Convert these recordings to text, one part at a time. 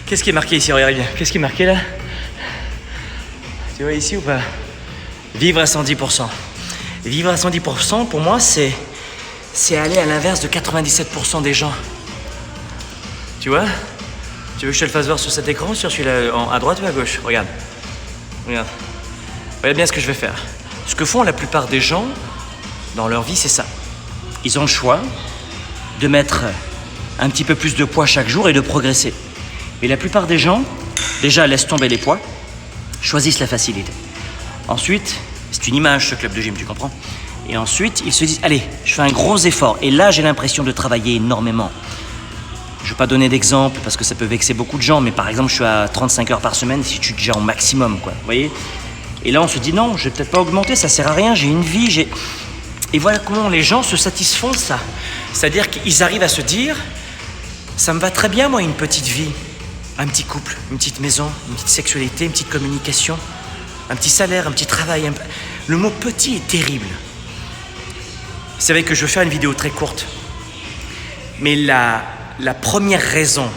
Qu'est-ce qui est marqué ici? Regarde bien. Qu'est-ce qui est marqué là? Tu vois ici ou pas? Vivre à 110%. Vivre à 110%, pour moi, c'est aller à l'inverse de 97% des gens. Tu vois? Tu veux que je te le fasse voir sur cet écran, sur celui-là, à droite ou à gauche? Regarde. Regarde. Regarde bien ce que je vais faire. Ce que font la plupart des gens dans leur vie, c'est ça. Ils ont le choix de mettre un petit peu plus de poids chaque jour et de progresser. Mais la plupart des gens, déjà, laissent tomber les poids, choisissent la facilité. Ensuite, c'est une image, ce club de gym, tu comprends? Et ensuite, ils se disent, allez, je fais un gros effort. Et là, j'ai l'impression de travailler énormément. Je ne vais pas donner d'exemple parce que ça peut vexer beaucoup de gens, mais par exemple, je suis à 35 heures par semaine si tu es déjà au maximum, quoi. Vous voyez? Et là, on se dit, non, je vais peut-être pas augmenter, ça sert à rien, j'ai une vie, Et voilà comment les gens se satisfont de ça. C'est-à-dire qu'ils arrivent à se dire, ça me va très bien, moi, une petite vie. Un petit couple, une petite maison, une petite sexualité, une petite communication, un petit salaire, un petit travail. Le mot petit est terrible. Vous savez que je vais faire une vidéo très courte. Mais la première raison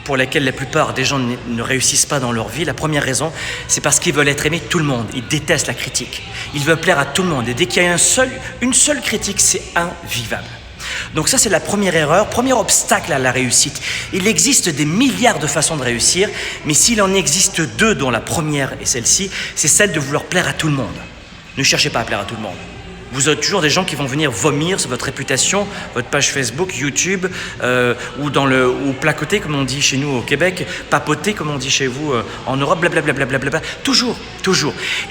pour laquelle la plupart des gens ne réussissent pas dans leur vie, la première raison, c'est parce qu'ils veulent être aimés de tout le monde. Ils détestent la critique. Ils veulent plaire à tout le monde. Et dès qu'il y a une seule critique, c'est invivable. Donc ça, c'est la première erreur, premier obstacle à la réussite. Il existe des milliards de façons de réussir, mais s'il en existe deux, dont la première est celle-ci, c'est celle de vouloir plaire à tout le monde. Ne cherchez pas à plaire à tout le monde. Vous aurez toujours des gens qui vont venir vomir sur votre réputation, votre page Facebook, YouTube, ou placoter, comme on dit chez nous au Québec, papoter, comme on dit chez vous en Europe, blablabla. Toujours.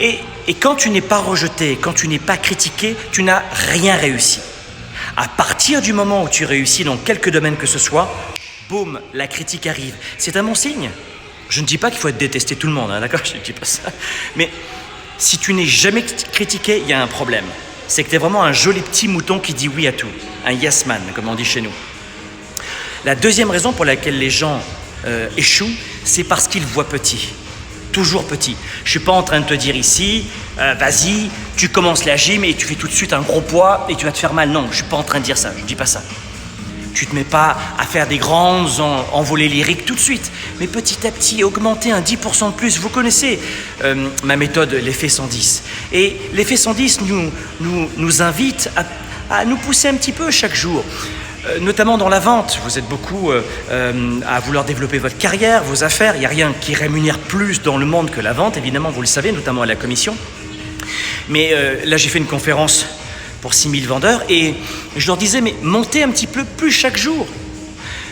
Et quand tu n'es pas rejeté, quand tu n'es pas critiqué, tu n'as rien réussi. À partir du moment où tu réussis dans quelque domaine que ce soit, boum, la critique arrive. C'est un bon signe. Je ne dis pas qu'il faut détester tout le monde, hein, d'accord? Je ne dis pas ça. Mais si tu n'es jamais critiqué, il y a un problème. C'est que tu es vraiment un joli petit mouton qui dit oui à tout. Un yes man, comme on dit chez nous. La deuxième raison pour laquelle les gens échouent, c'est parce qu'ils voient petit. Toujours petit. Je ne suis pas en train de te dire ici, vas-y, tu commences la gym et tu fais tout de suite un gros poids et tu vas te faire mal. Non, je ne suis pas en train de dire ça, je ne dis pas ça. Tu ne te mets pas à faire des grandes envolées lyriques tout de suite, mais petit à petit, augmenter un 10% de plus. Vous connaissez ma méthode, l'effet 110. Et l'effet 110 nous invite à nous pousser un petit peu chaque jour. Notamment dans la vente, vous êtes beaucoup à vouloir développer votre carrière, vos affaires. Il n'y a rien qui rémunère plus dans le monde que la vente, évidemment, vous le savez, notamment à la commission. Mais là, j'ai fait une conférence pour 6000 vendeurs et je leur disais, mais montez un petit peu plus chaque jour.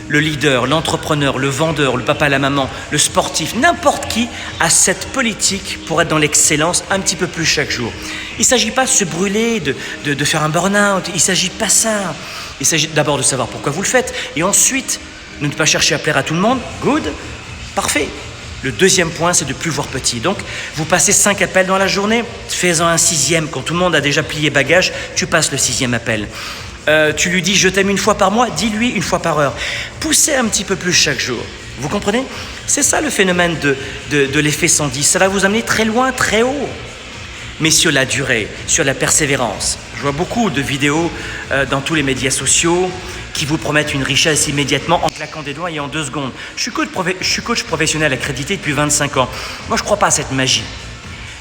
Le leader, l'entrepreneur, le vendeur, le papa, la maman, le sportif, n'importe qui a cette politique pour être dans l'excellence un petit peu plus chaque jour. Il ne s'agit pas de se brûler, de faire un burn-out, il ne s'agit pas ça. Il s'agit d'abord de savoir pourquoi vous le faites et ensuite, ne pas chercher à plaire à tout le monde. Good, parfait. Le deuxième point, c'est de ne plus voir petit. Donc, vous passez 5 appels dans la journée, fais-en un 6e. Quand tout le monde a déjà plié bagage, tu passes le 6e appel. Tu lui dis « je t'aime une fois par mois », dis-lui une fois par heure. Poussez un petit peu plus chaque jour. Vous comprenez? C'est ça le phénomène de l'effet 110. Ça va vous amener très loin, très haut. Mais sur la durée, sur la persévérance. Je vois beaucoup de vidéos dans tous les médias sociaux qui vous promettent une richesse immédiatement en claquant des doigts et en 2 secondes. Je suis coach professionnel accrédité depuis 25 ans. Moi, je ne crois pas à cette magie.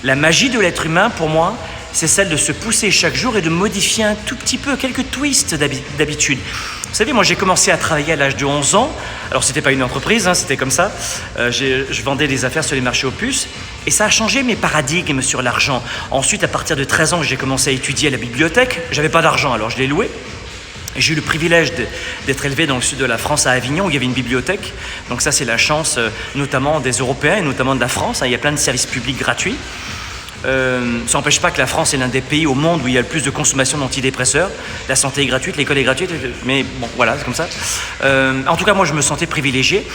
La magie de l'être humain, pour moi, c'est celle de se pousser chaque jour et de modifier un tout petit peu, quelques twists d'habitude. Vous savez, moi, j'ai commencé à travailler à l'âge de 11 ans. Alors, c'était pas une entreprise, hein, c'était comme ça. Je vendais des affaires sur les marchés aux puces. Et ça a changé mes paradigmes sur l'argent. Ensuite, à partir de 13 ans, j'ai commencé à étudier à la bibliothèque. J'avais pas d'argent, alors je l'ai loué. Et j'ai eu le privilège d'être élevé dans le sud de la France, à Avignon, où il y avait une bibliothèque. Donc ça, c'est la chance notamment des Européens et notamment de la France. Hein. Il y a plein de services publics gratuits. Ça n'empêche pas que la France est l'un des pays au monde où il y a le plus de consommation d'antidépresseurs. La santé est gratuite, l'école est gratuite, mais bon, voilà, c'est comme ça. En tout cas, moi, je me sentais privilégié.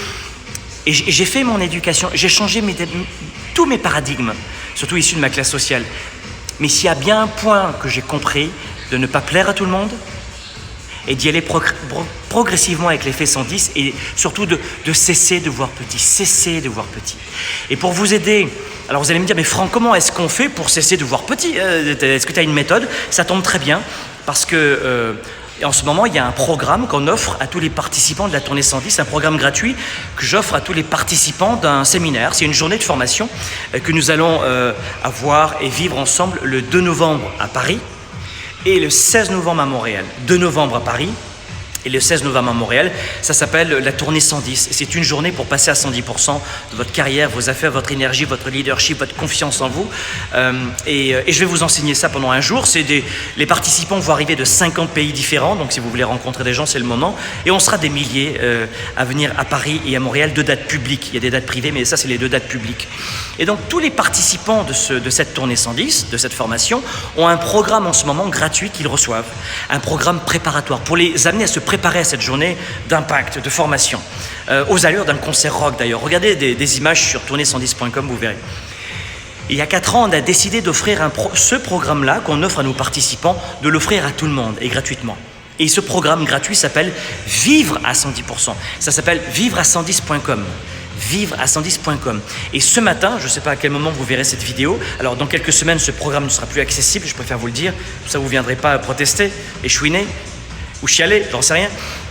Et j'ai fait mon éducation, j'ai changé tous mes paradigmes, surtout issus de ma classe sociale. Mais s'il y a bien un point que j'ai compris, de ne pas plaire à tout le monde, et d'y aller progressivement avec l'effet 110 et surtout de cesser de voir petit, cesser de voir petit. Et pour vous aider, alors vous allez me dire, mais Franck, comment est-ce qu'on fait pour cesser de voir petit? Est-ce que tu as une méthode? Ça tombe très bien parce que Et en ce moment, il y a un programme qu'on offre à tous les participants de la tournée 110, un programme gratuit que j'offre à tous les participants d'un séminaire. C'est une journée de formation que nous allons avoir et vivre ensemble le 2 novembre à Paris et le 16 novembre à Montréal. 2 novembre à Paris et le 16 novembre à Montréal. Ça s'appelle la tournée 110. C'est une journée pour passer à 110% de votre carrière, vos affaires, votre énergie, votre leadership, votre confiance en vous. Et je vais vous enseigner ça pendant un jour. Les participants vont arriver de 50 pays différents. Donc si vous voulez rencontrer des gens, c'est le moment. Et on sera des milliers à venir à Paris et à Montréal. 2 dates publiques. Il y a des dates privées, mais ça, c'est les 2 dates publiques. Et donc tous les participants de cette tournée 110, de cette formation, ont un programme en ce moment gratuit qu'ils reçoivent. Un programme préparatoire pour les amener à se préparer à cette journée d'impact, de formation, aux allures d'un concert rock d'ailleurs. Regardez des images sur tournée110.com, vous verrez. Il y a 4 ans, on a décidé d'offrir ce programme-là qu'on offre à nos participants, de l'offrir à tout le monde et gratuitement. Et ce programme gratuit s'appelle Vivre à 110%. Ça s'appelle vivre à 110.com. Vivre à 110.com. Et ce matin, je ne sais pas à quel moment vous verrez cette vidéo, alors dans quelques semaines, ce programme ne sera plus accessible, je préfère vous le dire, ça vous ne viendrez pas protester et chouiner ou chialer, j'en sais rien.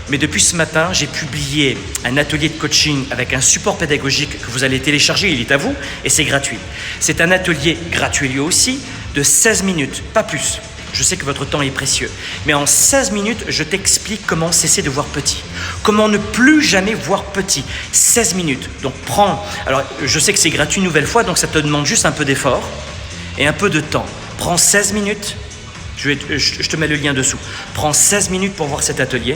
Mais depuis ce matin, j'ai publié un atelier de coaching avec un support pédagogique que vous allez télécharger, il est à vous, et c'est gratuit. C'est un atelier gratuit lui aussi, de 16 minutes, pas plus. Je sais que votre temps est précieux. Mais en 16 minutes, je t'explique comment cesser de voir petit. Comment ne plus jamais voir petit. 16 minutes. Donc prends... Alors, je sais que c'est gratuit une nouvelle fois, donc ça te demande juste un peu d'effort et un peu de temps. Prends 16 minutes. Je te mets le lien dessous. Prends 16 minutes pour voir cet atelier.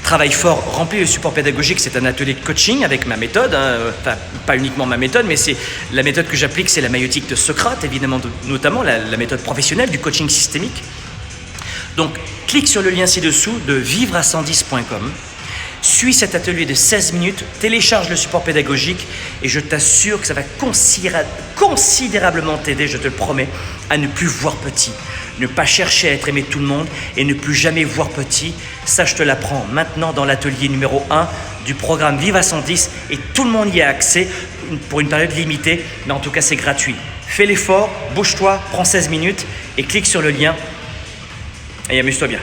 Travaille fort, remplis le support pédagogique, c'est un atelier de coaching avec ma méthode, enfin pas uniquement ma méthode, mais c'est la méthode que j'applique, c'est la maïotique de Socrate, évidemment, notamment la méthode professionnelle du coaching systémique. Donc, clique sur le lien ci-dessous de vivre-à110.com, suis cet atelier de 16 minutes, télécharge le support pédagogique et je t'assure que ça va considérablement t'aider, je te le promets, à ne plus voir petit. Ne pas chercher à être aimé de tout le monde et ne plus jamais voir petit. Ça, je te l'apprends maintenant dans l'atelier numéro 1 du programme Vive à 110 et tout le monde y a accès pour une période limitée, mais en tout cas, c'est gratuit. Fais l'effort, bouge-toi, prends 16 minutes et clique sur le lien et amuse-toi bien.